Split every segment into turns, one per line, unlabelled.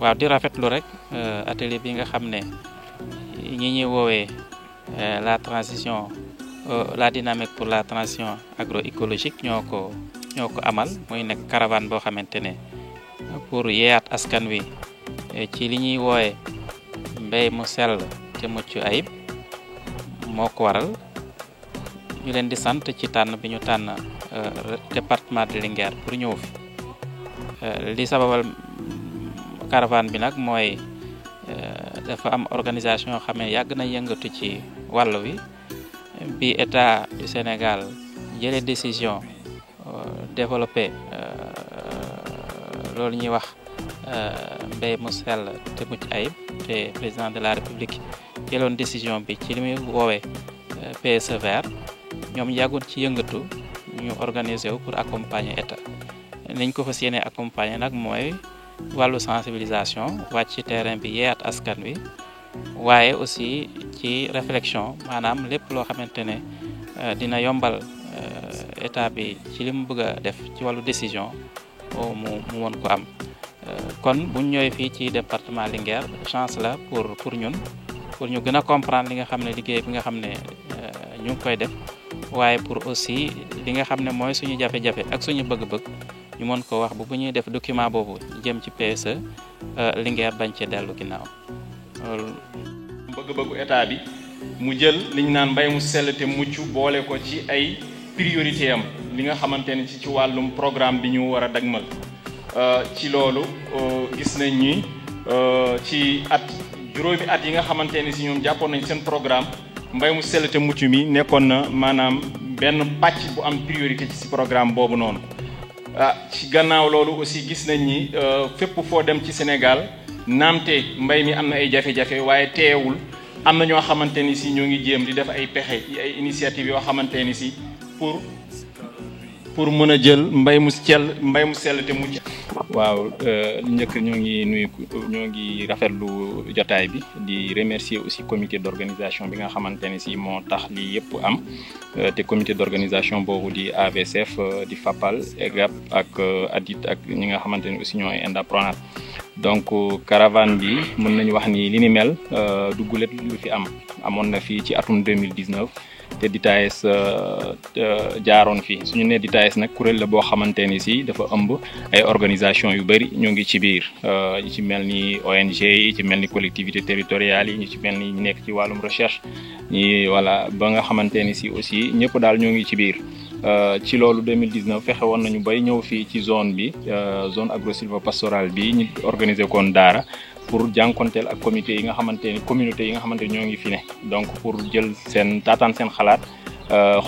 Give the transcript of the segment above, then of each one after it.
waaw di rafetlu rek atelier bi nga xam ne ñi ñuy woowee la transition la dynamique pour la transition agroécologique ñoo ko amal muy nekk caravane boo xamante ne pour yeeyaat askan wi ci li ñuy woowee mbéy mu sell te mucc ayib moo ko waral ñu leen di sant ci tànn bi ñu tànn département de Linguère pour ñëw fi li sababal caravane bi nag mooy dafa am organisation yoo xam ne yàgg na yëngatu ci wàll wi bi état du Sénégal jëlee décision développé loolu ñuy wax mbéy mu sell te mucc ayib te président de la République jëloon décision bi ci li muy woowee PSE vert ñoom yàggoon ci yëngatu ñu organiser wu pour accompagner état niñ ko fas yéene accompagner nag mooy wàllu sensibilisation wàcc ci terrain bi yeeyaat askan wi waaye aussi ci réflexion maanaam lépp loo xamante ne dina yombal état bi ci li mu bëgg a def ci wàllu décision mu mën ko am kon buñ ñëwee fii ci département Linguère chance la pour ñun pour ñu gën a comprendre li nga xam ne liggéey bi nga xam ne ñu ngi koy def waaye pour aussi li nga xam ne mooy suñu jafe-jafe ak suñu bëgg-bëgg ñu mën ko wax bu ñuy def document boobu jëm ci PSE Linguère bañ ci dellu ginnaaw loolu.
bëgg-bëggu état bi mu jël li ñu naan mbay mu sell te mucc boole ko ci ay priorité am li nga xamante ne ci wàllum programme bi ñu war a dagmal ci loolu gis nañ ni ci juróomi at yi nga xamante ne si ñoom jàppoon nañ seen programme mbay mu sell te mucc mi nekkoon na maanaam benn pàcc bu am priorité ci programme boobu noonu. ci gannaaw loolu aussi gis nañ ni fépp foo dem ci Sénégal naamte mbay mi am na ay jafe-jafe waaye teewul am na ñoo xamante ni si ñoo ngi jéem di def ay pexe ay initiative yoo xamante ni si pour mën a jël mbay mu sell te mucc.
waaw njëkk ñoo ngi rafetlu jotaay bi di remercier aussi comité d'organisation bi nga xamante ne si moo tax lii yëpp am te comité d'organisation boobu di AVSF di FAPAL EGAP ak ADIT ak ñi nga xamante ne aussi ñooy Indapronat donc caravane bi mën nañu wax ni li ni mel du gulet lu fi amoon na fii ci atum 2019 te DITAES jaaroon fi suñu nee DITAES nag kuréel la boo xamante ni si dafa ëmb ay organisation yu bëri ñoo ngi ci biir yi ci mel ni ONG yi ci mel ni collectivité territoriales yi ñu ci mel ni ñu nekk ci wàllum recherche ñi voilà ba nga xamante ni si aussi ñëpp daal ñoo ngi ci biir ci loolu 2019 fexe woon nañu bay ñëw fii ci zone bi zone agro-sylvo-pastorale bi ñu organiser koon daara pour jànkonteel ak comité yi nga xamante ni communauté yi nga xamante ni ñoo ngi fi ne donc pour jël seen taataan seen xalaat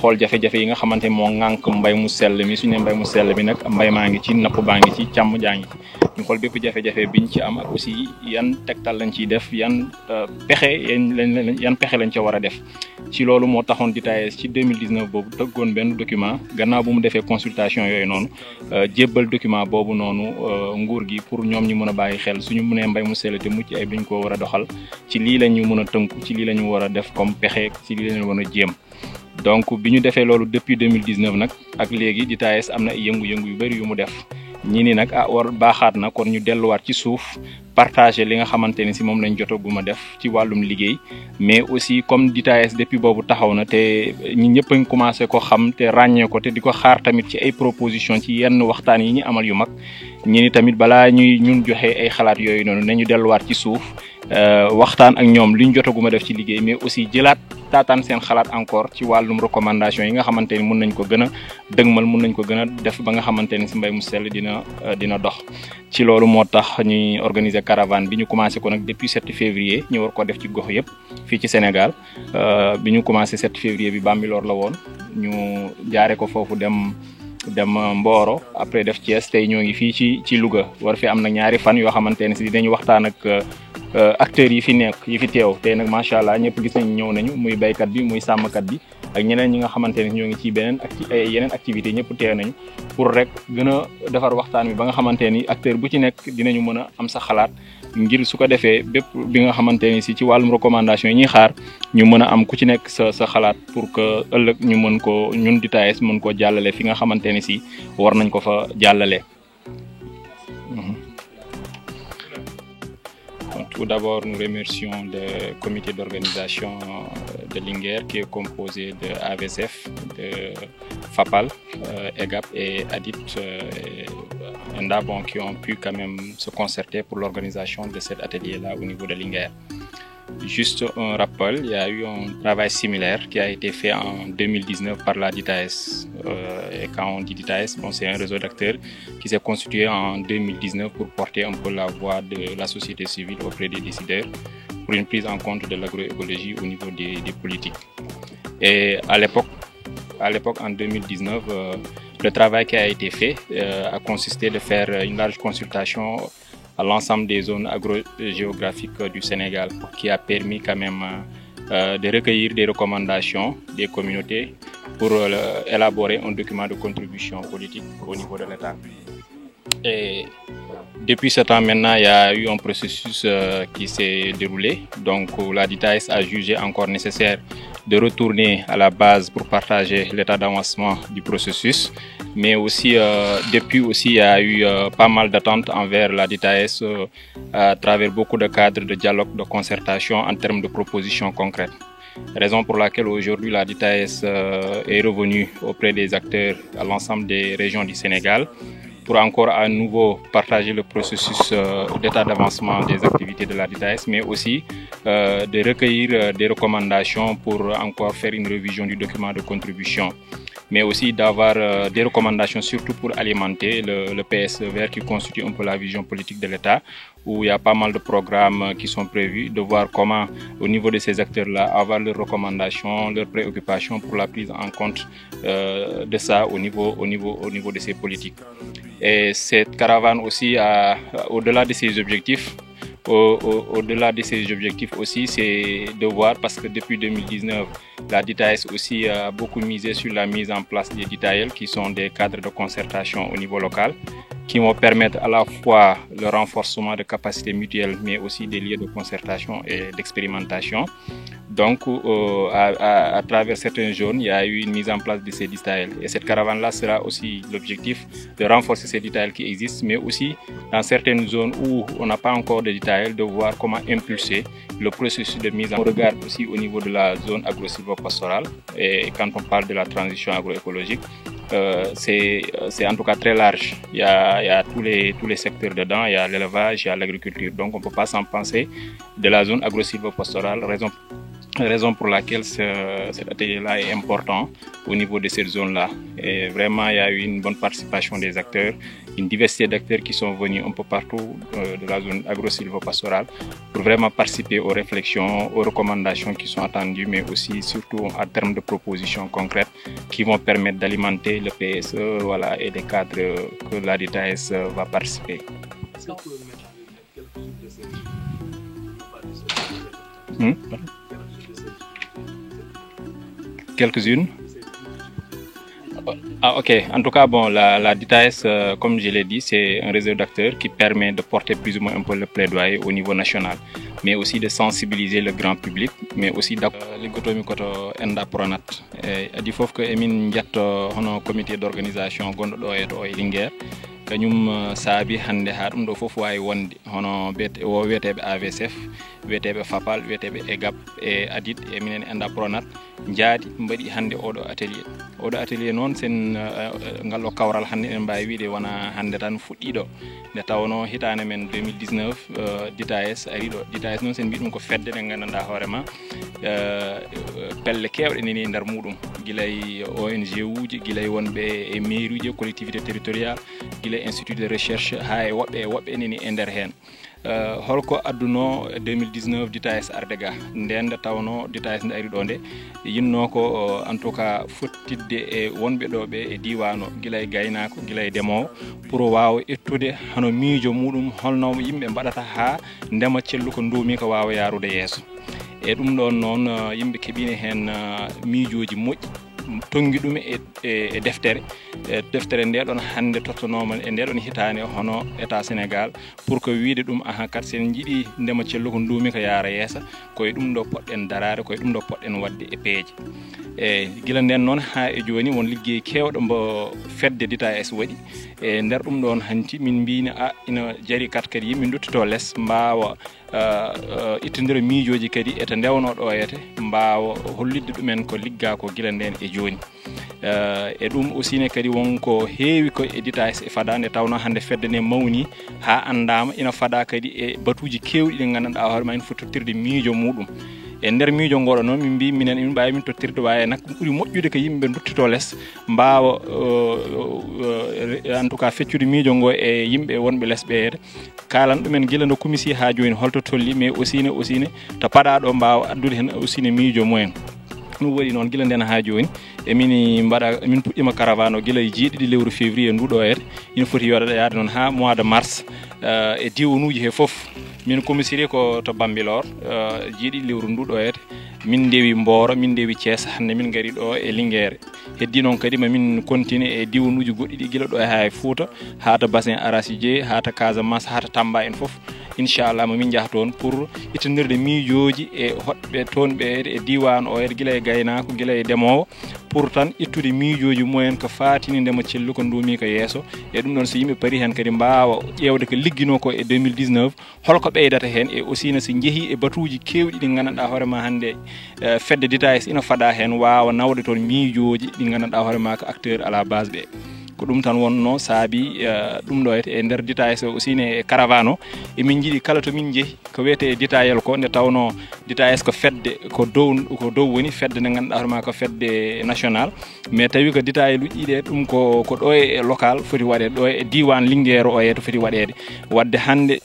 xool jafe-jafe yi nga xamante moo ŋànk mbay mu sell mi suñu ne mbay mu sell mi nag mbay maa ngi ci napp baa ngi ci càmm jaa ngi ci ñu xool bépp jafe-jafe biñ ci am ak aussi yan tegtal lañ ciy def yan pexe lañ ca war a def ci loolu moo taxoon DITAES ci 2019 boobu tëggoon benn document gannaaw bu mu defee consultation yooyu noonu jébbal document boobu noonu nguur gi pour ñoom ñu mën a bàyyi xel suñu mënee mbay mu sell te mucc ay biñ ko war a doxal ci lii la ñu mën a tënku ci lii la ñu war a def comme pexe ci lii la ñu war a jéem. donc bi ñu defee loolu depuis 2019 nag ak léegi DITAES am na ay yëngu-yëngu yu bëri yu mu def ñii ni nag war baaxaat na kon ñu delluwaat ci suuf partager li nga xamante ni si moom lañ jotaguma def ci wàllum liggéey mais aussi comme DITAES depuis boobu taxaw na te ñi ñëpp a ngi commencé ko xam te ràññee ko te di ko xaar tamit ci ay proposition ci yenn waxtaan yi ñu amal yu mag ñi ni tamit balaa ñuy ñun joxe ay xalaat yooyu noonu nañu delluwaat ci suuf waxtaan ak ñoom liñ jotaguma def ci liggéey mais aussi jëlaat taataan seen xalaat encore ci wàllum recommandation yi nga xamante ni mun nañ ko gën a dëgmal mun nañ ko gën a def ba nga xamante ni si mbay mu sell dina dox ci loolu moo tax ñuy organiser caravane bi ñu commencé ko nag depuis 7 février ñu war ko def ci gox yëpp fii ci Sénégal bi ñu commencé 7 février bi Bambilor la woon ñu jaare ko foofu dem Mboro après def Thiès tey ñoo ngi fii ci Louga war fi am na ñaari fan yoo xamante ne si dinañu waxtaan ak acteurs yi fi nekk yi fi teew tey nag macha allah ñëpp gis nañu ñëw nañu muy baykat bi muy sàmmkat bi ak ñeneen ñi nga xamante ne ñoo ngi ci yeneen activité ñëpp teew nañu pour rek gën a defar waxtaan bi ba nga xamante ni acteur bu ci nekk dinañu mën a am sa xalaat ngir su ko defee bépp bi nga xamante ni si ci wàllum recommandation yi ñuy xaar ñu mën a am ku ci nekk sa xalaat pour que ëllëg ñu mën ko ñun DITAES mën ko jàllale fi nga xamante ni si war nañ ko fa jàllale. Tout d'abord, nous remercions le comité d'organisation de Linguère qui est composé de AVSF, de FAPAL, EGAP et ADIT et Endabon qui ont pu quand même se concerter pour l'organisation de cet atelier-là au niveau de Linguère. Juste un rappel, il y a eu un travail similaire qui a été fait en 2019 par la DITAES. Et quand on dit DITAES, bon, c'est un réseau d'acteurs qui s'est constitué en 2019 pour porter un peu la voix de la société civile auprès des décideurs pour une prise en compte de l'agroécologie au niveau des politiques. Et à l'époque, en 2019, le travail qui a été fait a consisté de faire une large consultation à l'ensemble des zones agrogéographiques du Sénégal, qui a permis quand même de recueillir des recommandations des communautés pour élaborer un document de contribution politique au niveau de l'État. Et depuis ce temps maintenant, il y a eu un processus qui s'est déroulé. Donc la DITAES a jugé encore nécessaire de retourner à la base pour partager l'état d'avancement du processus. Mais aussi, depuis aussi, il y a eu pas mal d'attentes envers la DITAES à travers beaucoup de cadres de dialogue, de concertation en termes de propositions concrètes. Raison pour laquelle aujourd'hui la DITAES est revenue auprès des acteurs à l'ensemble des régions du Sénégal pour encore à nouveau partager le processus d'état d'avancement des activités de la DITAES, mais aussi de recueillir des recommandations pour encore faire une révision du document de contribution, mais aussi d'avoir des recommandations surtout pour alimenter le PSE vert qui constitue un peu la vision politique de l'État, où il y a pas mal de programmes qui sont prévus, de voir comment au niveau de ces acteurs-là avoir leurs recommandations, leurs préoccupations pour la prise en compte de ça au niveau de ces politiques. Et cette caravane aussi, au-delà de ses objectifs, au-delà de ces objectifs aussi, c'est de voir, parce que depuis 2019, la DITAES aussi a beaucoup misé sur la mise en place des DITAEL, qui sont des cadres de concertation au niveau local, qui vont permettre à la fois le renforcement de capacités mutuelles, mais aussi des lieux de concertation et d'expérimentation. Donc, à travers certaines zones, il y a eu une mise en place de ces DITAEL. Et cette caravane-là sera aussi l'objectif de renforcer ces DITAEL qui existent, mais aussi dans certaines zones où on n'a pas encore de DITAEL, de voir comment impulser le processus de mise en place. On regarde aussi au niveau de la zone agro-silvopastorale, et quand on parle de la transition agroécologique, c'est en tout cas très large. Il y a tous les secteurs dedans, il y a l'élevage, il y a l'agriculture. Donc on ne peut pas s'en penser de la zone agro-silvopastorale, raison pour laquelle cet atelier-là est important au niveau de cette zone-là. Et vraiment, il y a eu une bonne participation des acteurs, une diversité d'acteurs qui sont venus un peu partout de la zone agro-silvopastorale pour vraiment participer aux réflexions, aux recommandations qui sont attendues, mais aussi surtout en termes de propositions concrètes qui vont permettre d'alimenter le PSE, voilà, et des cadres que la DITAES va participer. Quelques-unes. Ah, ok. En tout cas, bon, la DITAES, comme je l'ai dit, c'est un réseau d'acteurs qui permet de porter plus ou moins un peu le plaidoyer au niveau national, mais aussi de sensibiliser le grand public, mais aussi d'apporter koto enda pronat. Adi fof que emin jatto hono comité d'organisation gondo do e to e Linguère kanyum saabi hande ha dum do fof wawi wonde hono weteɓe AVSF, weteɓe FAPAL, weteɓe EGAP e ADIT e minen enda pronat jaadi mbaɗi hande oɗo atelier noon sen ngal ɗo kawral hande en mbawi wiide wona hande tan fuɗɗiɗo nde tawno hitande men 2019 DITAES ari ɗo. DITAES noon sen mbi ɗum ko fedde ɗe gandanɗa hoorema pelle kewɗe nani e nder muɗum, guilay ONG uji, guilay wonɓe e mairie uji, collectivité territoriale, guilay institut de recherche ha e woɓɓe nani e nder hen. Holko adduno 2019 DITAES ardega nden nde tawno DITAES nde ari ɗo nde yinno ko en tout cas fottidde e wonɓe ɗo ɓe e diwano gila e gaynako gila e demowo pour wawa ettude hano miijo muɗum holno yimɓe mbaɗata ha ndema cellu ko ndumi ko wawa yarude yeeso. E ɗum ɗon noon yimɓe keɓino hen miijoji moƴƴi tongi ɗum e deftere nde ɗon hannde tottanoma e nde ɗon hitande hono état Sénégal pour que wiide ɗum aha kat sen jiiɗi ndema cellu ko ndumi ko yaara yeesa koye ɗum ɗo poɗɗen darade koye ɗum ɗo poɗɗen wadde e peeje e gila nden noon ha e joni won ligguey kewɗo mbo fedde DITAS waɗi e nder ɗum ɗon hanti min mbini ina jari kat kadi yimɓe duttito less mbawa ittodira miijoji kadi eto ndewno ɗo yete mbawa hollidde ɗumen ko ligga ko gila nden e joni e ɗum aussi ne kadi wonko heewi ko e DITAS e fada nde tawno hande fedde nde mawni ha andama ina fada kadi e batuji kewɗi ɗi gandanɗa hoore ma ina foti tottirde miijo muɗum e nder miijo ngoɗo noon min mbi minen min mbawi min tottirde wawi nak ɓuuri moƴƴude ko yimɓe duttito less mbawa en tout cas feccude miijo ngo e yimɓe wonɓe less ɓeyede kalan ɗumen gila no commissi ha joni holto tolli mais aussi ne to paɗaɗo mbawa addude hen aussi ne miijo mumen ɗum waɗi noon gila nden ha joni min puɗɗima caravane o gila e jeeɗiɗi lewru février nduɗo ede ina foti yaade noon ha mois de mars e diwanuji he foof min commissiri ko to Bambilor jeeɗiɗi lewru nduɗo ede min ndewi Mboro min ndewi Thiès hande min gari ɗo e Linguére heddi noon kadi mamin continue e diwanuji goɗɗi ɗi gila ɗo ha e Fouta hata bassin arachidier hata Casamance hata Tamba en foof inchallah mamin jaha toon pour ittanirde miijoji e hoɗɓe toon ɓe e diwan o gila e gaynako gila e ndemowo pour tan ittude miijoji mumen ko fatini ndema cellu ko ndumi ko yeeso e ɗum ɗon so yimɓe paari hen kadi mbawa ƴewde ko liggino ko e 2019 holko ɓeydata hen e aussi no so jeehi e batuji kewɗi ɗi gandanɗa hoorema hande fedde DITAS ina faɗa hen wawa nawde toon miijoji ɗi gandanɗa hoorema ko acteur à la base ɓe ko ɗum tan wonno saabi ɗum ɗo e nder DITAS aussi ne caravane o emin jiiɗi kala to min jeehi ko wiyete DITAYel ko nde tawno DITAS ko fedde ko dow woni fedde nde ganduɗa hoorema ko fedde national mais tawi ko DITAYel uƴƴiɗe ɗum ko ɗo e local foti waɗede ɗo e diwan Linguére o to foti waɗede wadde hande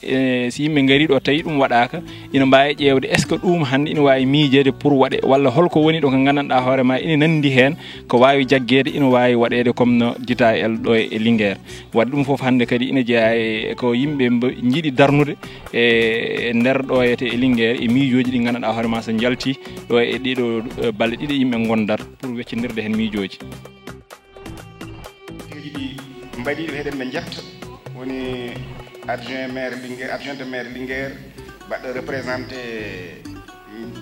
si yimɓe gari ɗo tawi ɗum waɗaka ina mbawi ƴewde est ce que ɗum hande ina wawi miijede pour waɗe walla holko woni ɗo ko gandanɗa hoorema ina nandi hen ko wawi jaggede ina wawi waɗede comme no DITAYel ɗo e Linguére wadde ɗum foof hande kadi ina jeeya ko yimɓe jiiɗi darnude e nder ɗo e Linguére e miijoji ɗi gandanɗa hoorema so jalti ɗo e ɗiɗo balɗe ɗiɗi yimɓe gondat pour weccinirde hen miijoji
ɗi mbaɗiɗo heɗen ɓe jetta woni adjointe maire Linguére baɗɗo représenté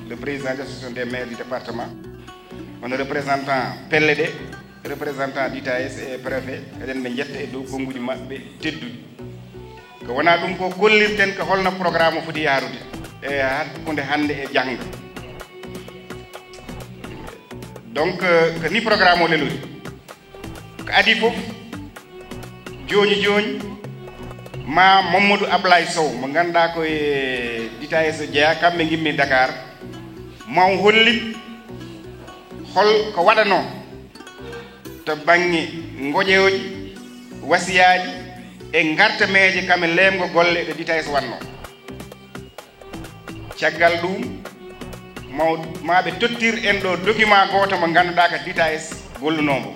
le président de l'association des maires du département on représentant pelle ɗe représentant DITAS et préfet eɗen ɓe jetta e dow konnguji maɓɓe tedduɗi ko wona ɗum ko gollirten ko holno programme o foti yarude e hakkude hande e jangga donc ko ni programme o lelori ko adi fof joni ma Mamadou Ablaye Sow mo ganduɗa ko e DITAS jeeya kamɓe gimmi Dakar maw hollit hol ko waɗano to banggue goƴeyoji wasiyaji e gartameje kame lemgo golle ɗo DITAS wanno caggal ɗum maɓe tottir en ɗo document goto mo ganduɗa ko DITAS gollunomo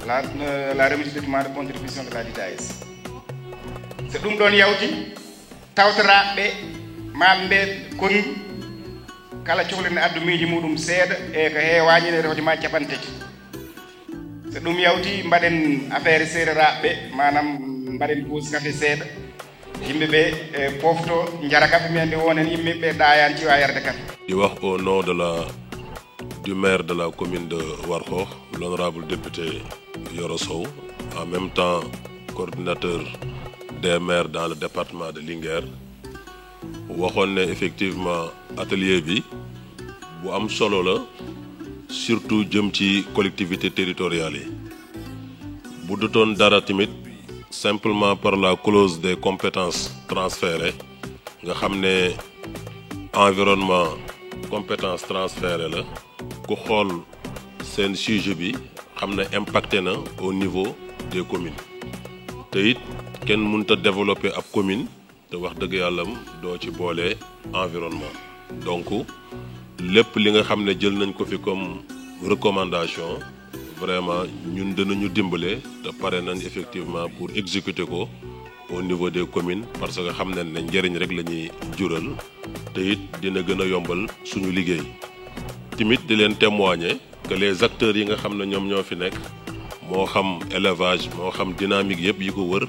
la remise du document de contribution de la DITAS so ɗum ɗon yawti tawtoraɓe maɓe ɓe koni kala cohlene addu miiji muɗum seeɗa e ko heewañi ne hojomaji capantati so ɗum yawti mbaɗen affaire séréraɓe manam mbaɗen pause café seeɗa yimɓeɓe pofto jara café mi andi wonen yimɓeɓe ɗayan ciwa yarde café
di wax au nom du maire de la commune de Warxoox l'honorable député Yoro Sow en même temps coordinateur des maires dans le département de Linguère waxoon ne effectivement atelier bi bu am solo la surtout jëm ci collectivité territoriale yi bu dutoon dara tamit simplement par la clause des compétences transférées nga xam ne environnement compétences transférées la ku xool seen sujet bi xam ne impacté na au niveau des communes te it kenn mënut a développer ab commune te wax dëgg yàllam doo ci boole environnement donc lépp li nga xam ne jël nañ ko fi comme recommandation vraiment ñun dinañu dimbale te pare nañ effectivement pour exécuter ko au niveau des communes parce que xam nañ ne njëriñ rek la ñuy jural te it dina gën a yombal suñu liggéey tamit di leen témoigner que les acteurs yi nga xam ne ñoom ñoo fi nekk moo xam élevage moo xam dynamique yëpp yi ko wër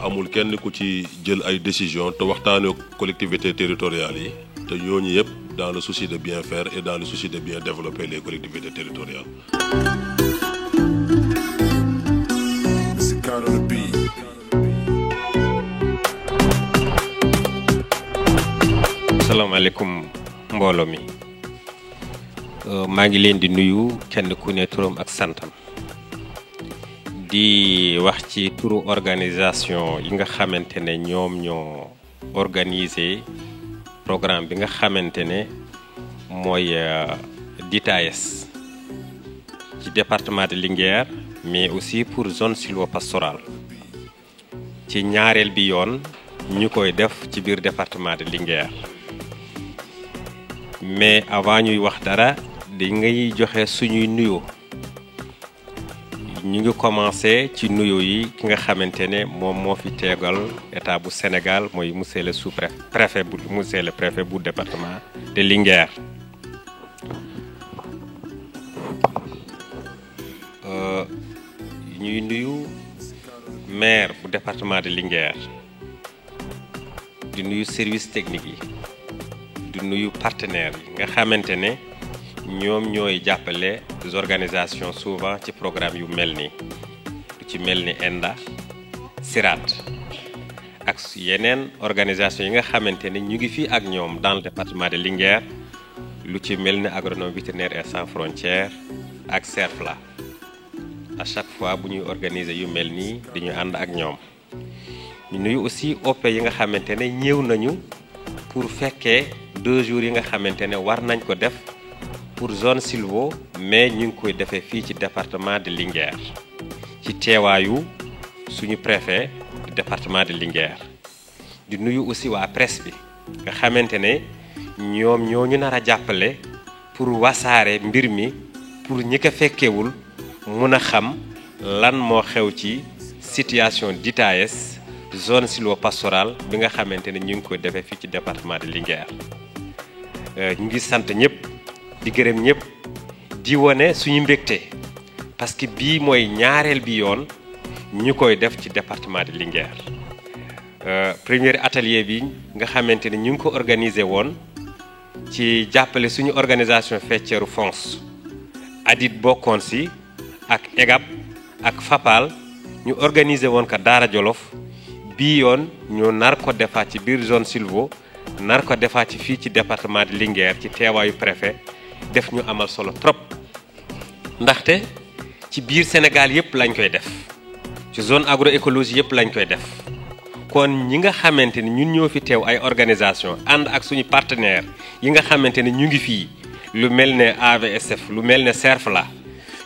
amul kenn ku ci jël ay décisions te waxtaanee collectivités territoriales yi te ñooñu yëpp dans le souci de bien faire et dans le souci de bien développer les collectivités territoriales.
Asalaamaaleykum mbooloo mi maa ngi leen di nuyu kenn ku ne turam ak santam di wax ci turu organisation yi nga xamante ne ñoom ñoo organiser programme bi nga xamante ne mooy DITAES ci département de Linguère mais aussi pour zone sylvopastorale ci ñaareel bi yoon ñu koy def ci biir département de Linguère. Mais avant ñuy wax dara di ngay joxe suñuy nuyoo ñu ngi commencé ci nuyoo yi ki nga xamante ne moom moo fi teegal état bu Sénégal mooy monsieur le sous-préfet monsieur le préfet bu département de Linguère. ñuy nuyu maire bu département de Linguère di nuyu service technique yi. di nuyu partenaires yi nga xamante ne ñoom ñooy jàppale les organisations souvent ci programme yu mel nii lu ci mel ni ENDA SIRAD ak yeneen organisation yi nga xamante ne ñu ngi fii ak ñoom dans le département de Linguère lu ci mel ni Agronomes Vétérinaires et Sans Frontières ak CERFLA à chaque fois bu ñuy organiser yu mel nii dañu ànd ak ñoom ñu nuyu aussi OP yi nga xamante ne ñëw nañu pour fekkee 2 jours yi nga xamante ne war nañ ko def pour zone sylvo mais ñu ngi koy defee fii ci département de Linguère ci teewaayu suñu préfet du département de Linguère di nuyu aussi waa presse bi nga xamante ne ñoom ñoo ñu nar a jàppale pour wasaare mbir mi pour ñi ko fekkewul mun a xam lan moo xew ci situation DITAES zone sylvopastorale bi nga xamante ne ñu ngi koy defee fii ci département de Linguère. ñu ngi sant ñëpp di gërëm ñëpp di wane suñu mbégte parce que bii mooy ñaareel bi yoon ñu koy def ci département de Linguère premier atelier bi nga xamante ne ñu ngi ko organiser woon ci jàppale suñu organisation faîtière FONS ADIT bokkoon si ak EGAP ak FAPAL ñu organiser woon ko Daara Jolof bii yoon ñu nar ko defaat ci biir zone sylvo nar ko defaat ci fii ci département de Linguère ci teewaayu préfet def ñu amal solo trop ndaxte ci biir Sénégal yëpp lañ koy def ci zone agroécologie yëpp lañ koy def kon ñi nga xamante ni ñun ñoo fi teew ay organisation ànd ak suñu partenaire yi nga xamante ni ñu ngi fii lu mel ne AVSF lu mel ne CERFLA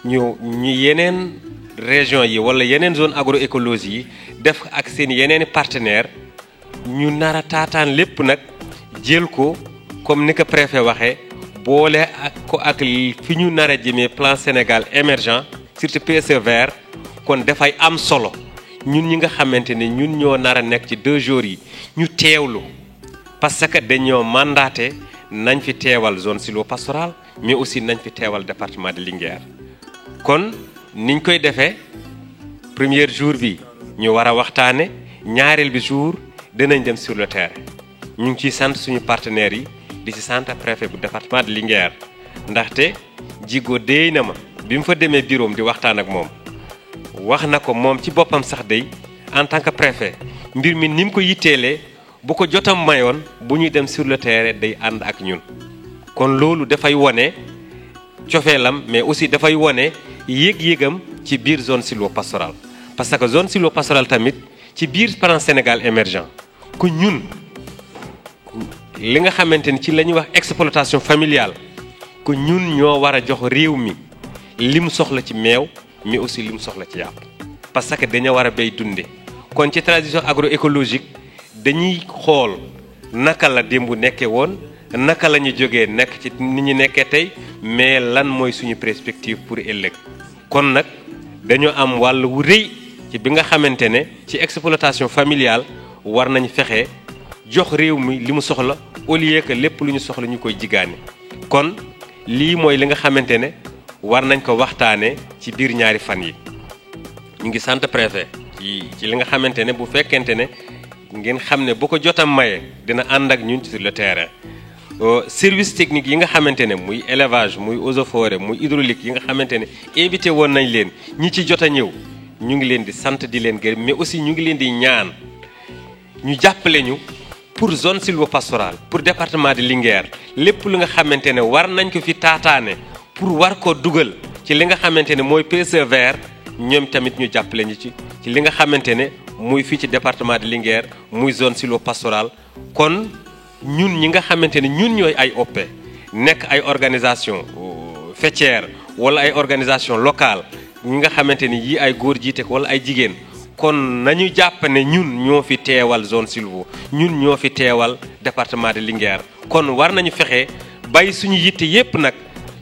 ñu yeneen région yi wala yeneen zone agroécologie yi def ak seen yeneen partenaire ñu nar a taataan lépp nag jël ko comme ni ko préfet waxee boole ak ko ak fi ñu nar a jëmee plan Sénégal émergent surtout PSE vert kon dafay am solo ñun ñi nga xamante ne ñun ñoo nar a nekk ci 2 jours yi ñu teewlu parce que dañoo mandaté nañ fi teewal zone sylvopastorale mais aussi nañ fi teewal département de Linguère kon niñ koy defee premier jour bi ñu war a waxtaane ñaareel bi jour dinañ dem sur le terrain ñu ngi ciy sant suñu partenaires yi di ci sant préfet bu département de Linguère ndaxte jigo déy na ma bi mu fa demee bureau di waxtaan ak moom wax na ko moom ci boppam sax day en tant que préfet mbir mi ni mu ko yitteelee bu ko jotam mayoon bu ñuy dem sur le terrain day ànd ak ñun kon loolu dafay wone cofeelam mais aussi dafay wone yëg-yëgam ci biir zone sylvopastorale parce que zone sylvopastorale tamit ci biir plan Sénégal émergent ku ñun li nga xamante ni ci la ñuy wax exploitation familiale ku ñun ñoo war a jox réew mi li mu soxla ci meew mais aussi li mu soxla ci yàpp parce que dañoo war a béy dunde kon ci transition agroécologique dañuy xool naka la démb nekkee woon naka la ñu jógee nekk ci ni ñu nekkee tey mais lan mooy suñu perspective pour ëllëg kon nag dañoo am wàll wu rëy ci bi nga xamante ne ci exploitation familiale war nañ fexe jox réew mi li mu soxla au lieu que lépp lu ñu soxla ñu koy jigaane kon lii mooy li nga xamante ne war nañ ko waxtaane ci biir ñaari fan yi. ñu ngi sant préfet ci li nga xamante ne bu fekkente ne ngeen xam ne bu ko jotam maye dina ànd ak ñun sur le terrain. Service technique yi nga xamante ne muy élevage muy eaux et forêts muy hydraulique yi nga xamante ne invité woon nañ leen ñi ci jot a ñëw ñu ngi leen di sant di leen gërëm mais aussi ñu ngi leen di ñaan ñu jàppale ñu pour zone sylvopastorale pour département de Linguère lépp lu nga xamante ne war nañ ko fi taataane pour war ko dugal ci li nga xamante ne mooy PSE vert ñoom tamit ñu jàppale ñu ci li nga xamante ne muy fii ci département de Linguère muy zone sylvopastorale. kon ñun ñi nga xamante ne ñun ñooy ay OP nekk ay organisation faîtière wala ay organisation locale ñi nga xamante ni yii ay góor jiite ko wala ay jigéen kon nañu jàpp ne ñun ñoo fi teewal zone sylvo ñun ñoo fi teewal département de Linguère kon war nañu fexe bàyyi suñu yitte yépp nag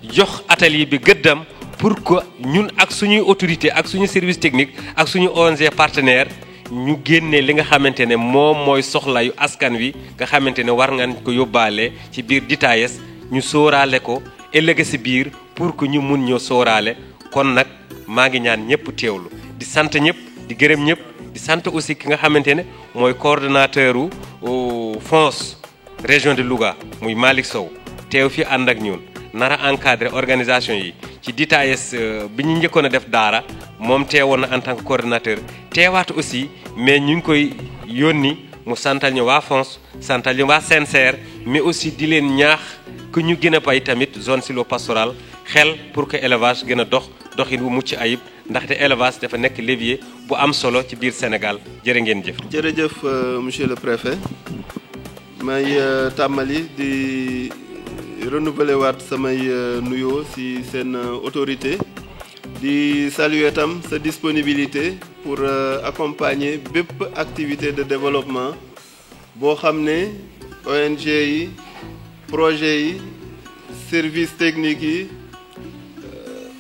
jox atelier bi gëddam pour que ñun ak suñuy autorité ak suñu service technique ak suñu ONG partenaire ñu génnee li nga xamante ne moom mooy soxlayu askan wi nga xamante ne war nga ko yóbbaale ci biir DITAYES ñu sóoraale ko ëllëg si biir pour que ñu mun ñoo sóoraale. kon nag maa ngi ñaan ñëpp teewlu di sant ñëpp di gërëm ñëpp di sant aussi ki nga xamante ne mooy coordonnateur u FONS région de Louga muy Malick Sow teew fi ànd ak ñun nar a encadré organisation yi ci DITAYES bi ñu njëkkoon a def daara moom teewoon na en tant que coordonnateur teewaat aussi mais ñu ngi koy yónni mu santal ñu waa FONS santal ñu waa CNCR mais aussi di leen ñaax que ñu gën a bay tamit zone sylvopastorale xel pour que élevage gën a doxin bu mucc ayib ndaxte élevage dafa nekk levier bu am solo ci biir Sénégal jërë ngeen jëf.
jërëjëf monsieur le préfet may tàmmali di renouveler waat samay nuyoo ci seen autorité di saluer tam sa disponibilité pour accompagner bépp activité de développement boo xam ne ONG yi projet yi service technique yi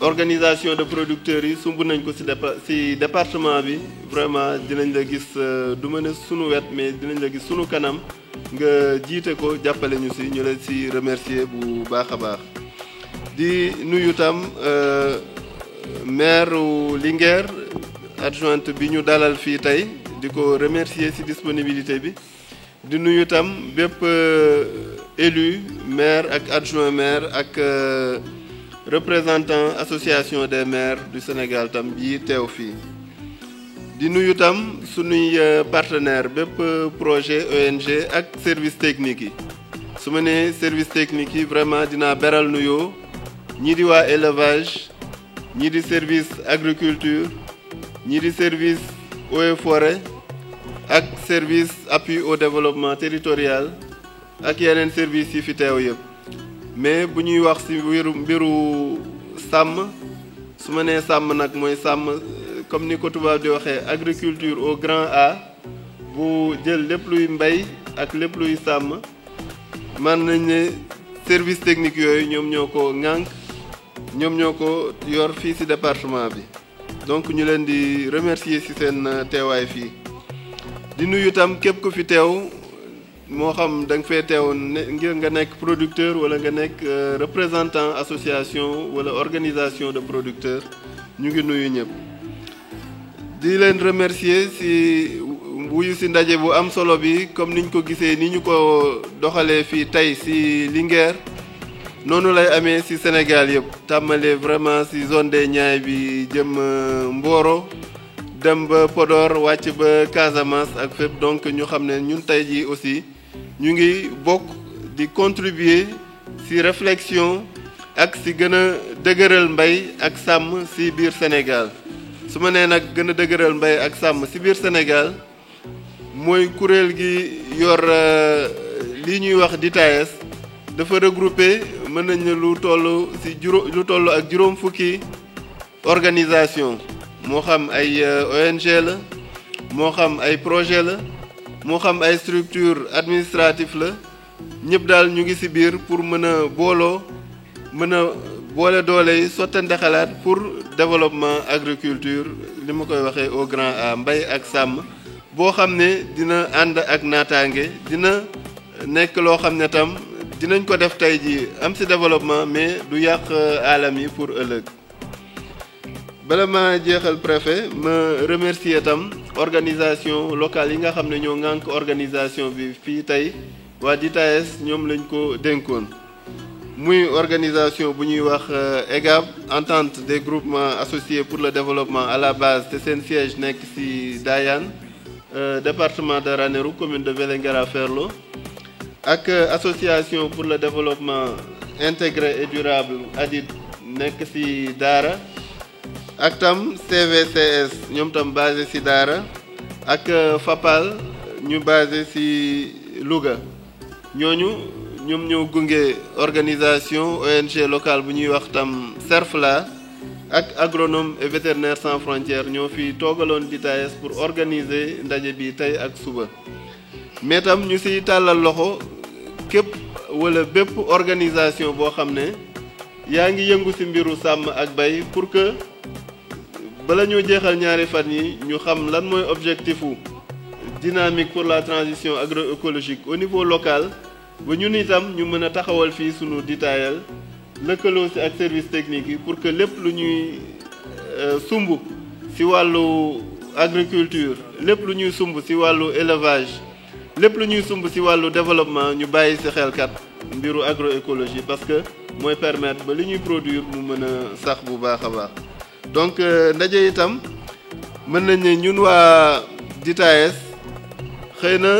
organisation de producteurs yi sumb nañ ko ci département bi vraiment dinañ la gis du ma ne sunu wet mais dinañ la gis sunu kanam nga jiite ko jàppale ñu ci ñu leen ci remercier bu baax a baax di nuyu tam maire Linguère adjointe bi ñu dalal fii tey di ko remercier ci disponibilité bi di nuyu tam bépp élu maire ak adjoint maire ak représentant association des maires du Sénégal tam bii teew fii di nuyu tam sunuy partenaire bépp projet ONG ak service technique yi su ma nee service technique yi vraiment dinaa beral nuyoo ñii di waa élevage ñii di service agriculture ñii di service eaux et forêt ak service appui au développement territorial ak yeneen service yi fi teew yëpp mais bu ñuy wax ci mbiru sàmm su ma nee sàmm nag mooy sàmm comme ni ko tubaab di waxee agriculture au grand A bu jël lépp luy mbay ak lépp luy sàmm man nañ ne service technique yooyu ñoom ñoo ko ŋànk ñoom ñoo ko yor fii ci département bi donc ñu leen di remercier ci seen teewaay fii di nuyu tam képp ku fi teew moo xam da nga fee teew ngir nga nekk producteur wala nga nekk représentant association wala organisation de producteurs ñu ngi nuyu ñëpp di leen remercier ci wuyu ci ndaje bu am solo bi comme niñ ko gisee ni ñu ko doxalee fii tey ci Linguère noonu lay amee ci Sénégal yëpp tàmmalee vraiment ci zone des Niayes bi jëm Mboro dem ba Podor wàcc ba Casamance ak fépp donc ñu xam ne ñun tey jii aussi ñu ngi bokk di contribuer ci réflexion ak ci gën a dëgëral mbay ak sàmm ci biir Sénégal su ma nee nag gën a dëgëral mbay ak sàmm ci biir Sénégal mooy kuréel gi yor lii ñuy wax DITAYES dafa regrouper mën nañ ne lu toll ak juróom fukki organisation moo xam ay ONG la moo xam ay projet la moo xam ay structure administrative la ñëpp daal ñu ngi ci biir pour mën a booloo mën a boole doole yi sottante xalaat pour développement agriculture li ma koy waxee au grand A mbay ak sàmm boo xam ne dina ànd ak naataange dina nekk loo xam ne tam dinañ ko def tey ji am ci développement mais du yàq alam yi pour ëllëg. bala ma jeexal préfet ma remercier tam organisation locale yi nga xam ne ñoo ŋànk organisation bi fii tey waa DITAES ñoom lañ ko dénkoon muy organisation bu ñuy wax EGAB entente des groupements associés pour le développement à la base te seen siège nekk ci Dayane département de Ranérou commune de Vélingara Ferlo ak association pour le développement intégré et durable ADID nekk ci Daara ak tam CVCS ñoom tam basé ci Daara ak FAPAL ñu basé ci Louga ñooñu ñoom ñoo gunge organisation ONG locale bu ñuy wax tam CERFLA ak agronome et vétérinaire sans frontières ñoo fi toogaloon DITAES pour organiser ndaje bi tey ak suba mais tam ñu ci tàllal loxo képp wala bépp organisation boo xam ne yaa ngi yëngu ci mbiru sàmm ak bay pour que bala ñoo jeexal ñaari fan yi ñu xam lan mooy objectifu dynamique pour la transition agroécologique au niveau local ba ñun itam ñu mën a taxawal fii sunu DITAEL lëkkaloo ci ak service technique yi pour que lépp lu ñuy sumb ci wàllu agriculture lépp lu ñuy sumb ci wàllu élevage lépp lu ñuy sumb ci wàllu développement ñu bàyyi ci xelkat mbiru agroécologie parce que mooy permettre ba li ñuy produire mu mën a sax bu baax a baax donc ndaje itam mën nañ ne ñun waa DITAES xëy na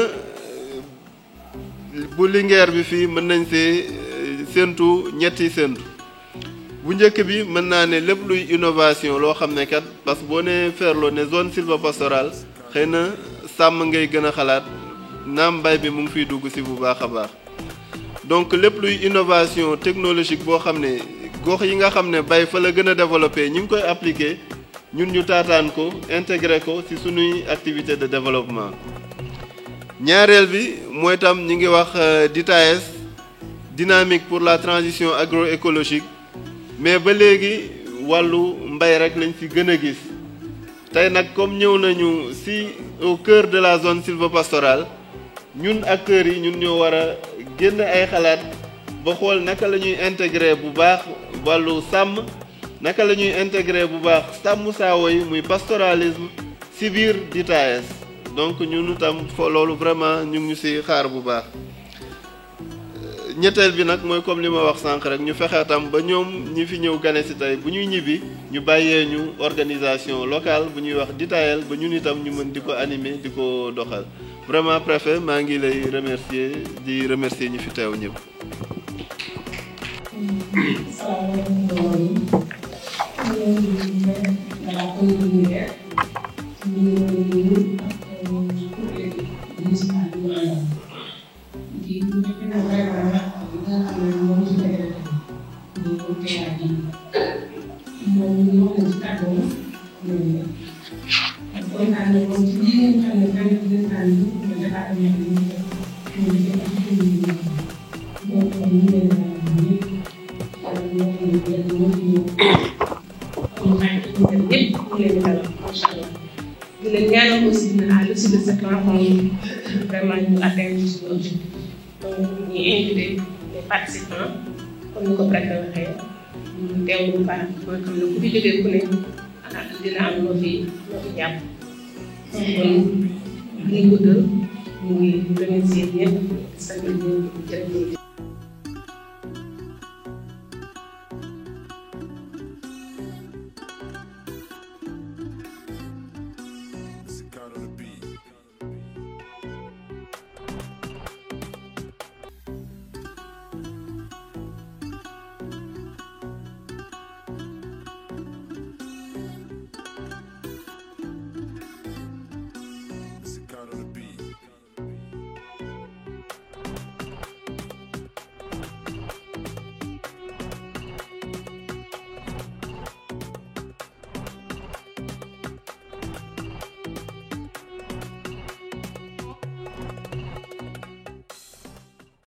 bu Linguère bi fii mën nañ see séntu ñetti séntu bu njëkk bi mën naa ne lépp luy innovation loo xam ne kat parce que boo nee Ferlo ne zone sylvopastorale xëy na sàmm ngay gën a xalaat naam mbay bi mu ngi fiy dugg ci bu baax a baax donc lépp luy innovation technologique boo xam ne gox yi nga xam ne bay fa la gën a développé ñu ngi koy appliquer ñun ñu taataan ko intégrer ko ci sunuy activité de développement. ñaareel bi mooy tam ñi ngi wax DITAES dynamique pour la transition agroécologique mais ba léegi wàllu mbay rek lañ ci gën a gis tey nag comme ñëw nañu ci au cœur de la zone sylvopastorale ñun acteurs yi ñun ñoo war a génn ay xalaat ba xool naka la ñuy intégrer bu baax wàllu sàmm naka la ñuy intégrer bu baax sàmm saawo yi muy pastoralisme ci biir DITAES donc ñun itam loolu vraiment ñu ngi ñu ci xaar bu baax. ñetteel bi nag mooy comme li ma wax sànq rek ñu fexe tam ba ñoom ñi fi ñëw gane ci tey bu ñuy ñibbi ñu bàyyee ñu organisation locale bu ñuy wax DITAEL ba ñun itam ñu mën di ko animer di ko doxal vraiment préfet maa ngi lay remercier di remercier ñi fi teew ñëpp.
di leen ñaanal aussi à l'issue de cette rencontre vraiment ñu atteindre suñu objectif donc ñu invité les participants comme ni ko préfet waxee ñu teewlu bu baax mooy xam ne ku fi jógee ku ne dina am loo fi jàpp kon ñu guddal ñu ngi remercier ñëpp sant ñëpp jërëjëf.
Out on the beat.